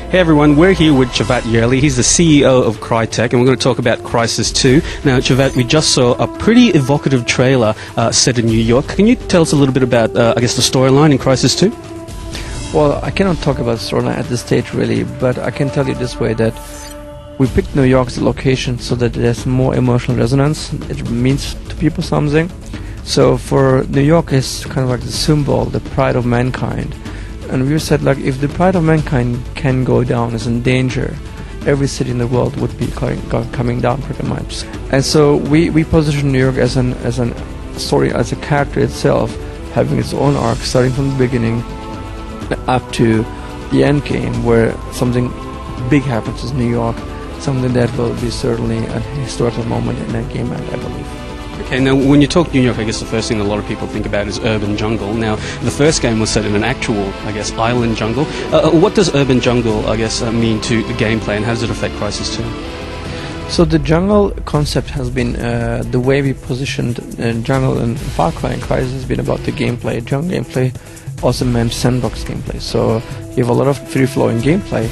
Hey everyone, we're here with Javad Yerli. He's the CEO of Crytek, and we're going to talk about Crysis 2. Now, Javad, we just saw a pretty evocative trailer set in New York. Can you tell us a little bit about, I guess, the storyline in Crysis 2? Well, I cannot talk about the storyline at this stage, really, but I can tell you this way that we picked New York as a location so that there's more emotional resonance. It means to people something. So for New York is kind of like the symbol, the pride of mankind. And we said, like, if the pride of mankind can go down, is in danger, every city in the world would be coming down pretty much. And so we position New York as a story, as a character itself, having its own arc, starting from the beginning up to the end game, where something big happens in New York, something that will be certainly a historical moment in that game, I believe. Okay, now when you talk New York, I guess the first thing a lot of people think about is urban jungle. Now, the first game was set in an actual, I guess, island jungle. What does urban jungle, I guess, mean to the gameplay, and how does it affect Crysis 2? So the jungle concept has been the way we positioned jungle in Far Cry and Crysis has been about the gameplay. Jungle gameplay also meant sandbox gameplay. So you have a lot of free-flowing gameplay,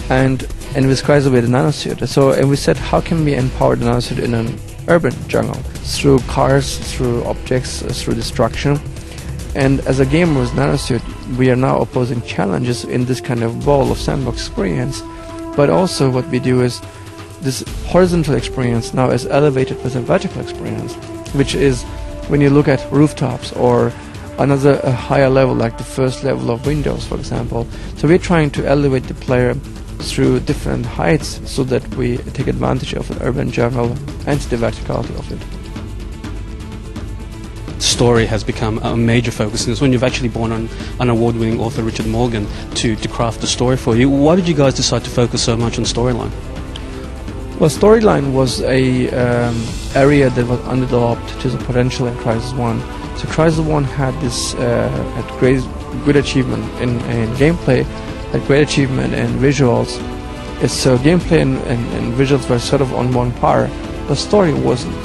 and with Crysis we had a nanosuit. So and we said, how can we empower the nanosuit in an urban jungle? Through cars, through objects, through destruction. And as a gamer with nanosuit, we are now opposing challenges in this kind of bowl of sandbox experience. But also what we do is this horizontal experience now is elevated with a vertical experience, which is when you look at rooftops or a higher level, like the first level of Windows, for example. So we're trying to elevate the player through different heights so that we take advantage of the urban jungle and the verticality of it. Story has become a major focus in this one. You've actually brought on an award-winning author, Richard Morgan, to craft the story for you. Why did you guys decide to focus so much on storyline? Well, storyline was a area that was underdeveloped to the potential in Crysis 1. So Crysis 1 had this had good achievement in gameplay, had great achievement in visuals. So gameplay and visuals were sort of on one par, but story wasn't.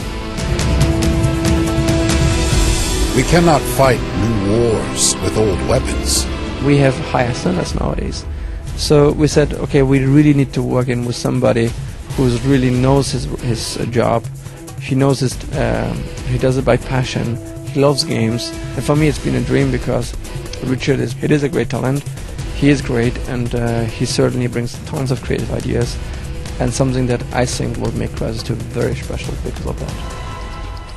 We cannot fight new wars with old weapons. We have higher standards nowadays. So we said, okay, we really need to work in with somebody who really knows his job. He knows he does it by passion. He loves games. And for me, it's been a dream because Richard is a great talent. He is great, and he certainly brings tons of creative ideas, and something that I think will make Crysis 2 very special because of that.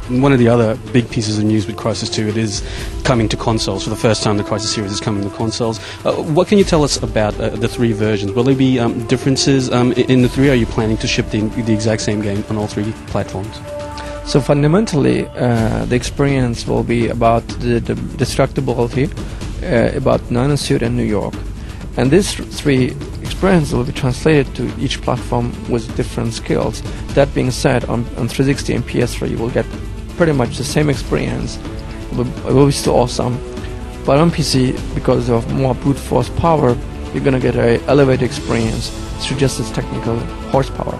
One of the other big pieces of news with Crysis 2, it is coming to consoles. For the first time, the Crysis series is coming to consoles. What can you tell us about the three versions? Will there be differences in the three? Are you planning to ship the exact same game on all three platforms? So fundamentally, the experience will be about the destructibility, about nanosuit and New York. And these three experiences will be translated to each platform with different skills. That being said, on 360 and PS3 you will get pretty much the same experience. It will be still awesome. But on PC, because of more brute force power, you're going to get an elevated experience through just its technical horsepower.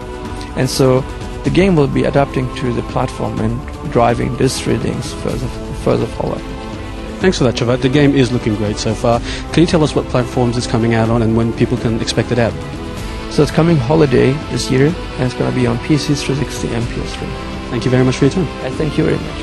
And so the game will be adapting to the platform and driving these three things further forward. Thanks for that, Javad. The game is looking great so far. Can you tell us what platforms it's coming out on and when people can expect it out? So it's coming holiday this year, and it's going to be on PC, 360 and PS3. Thank you very much for your time. And thank you very much.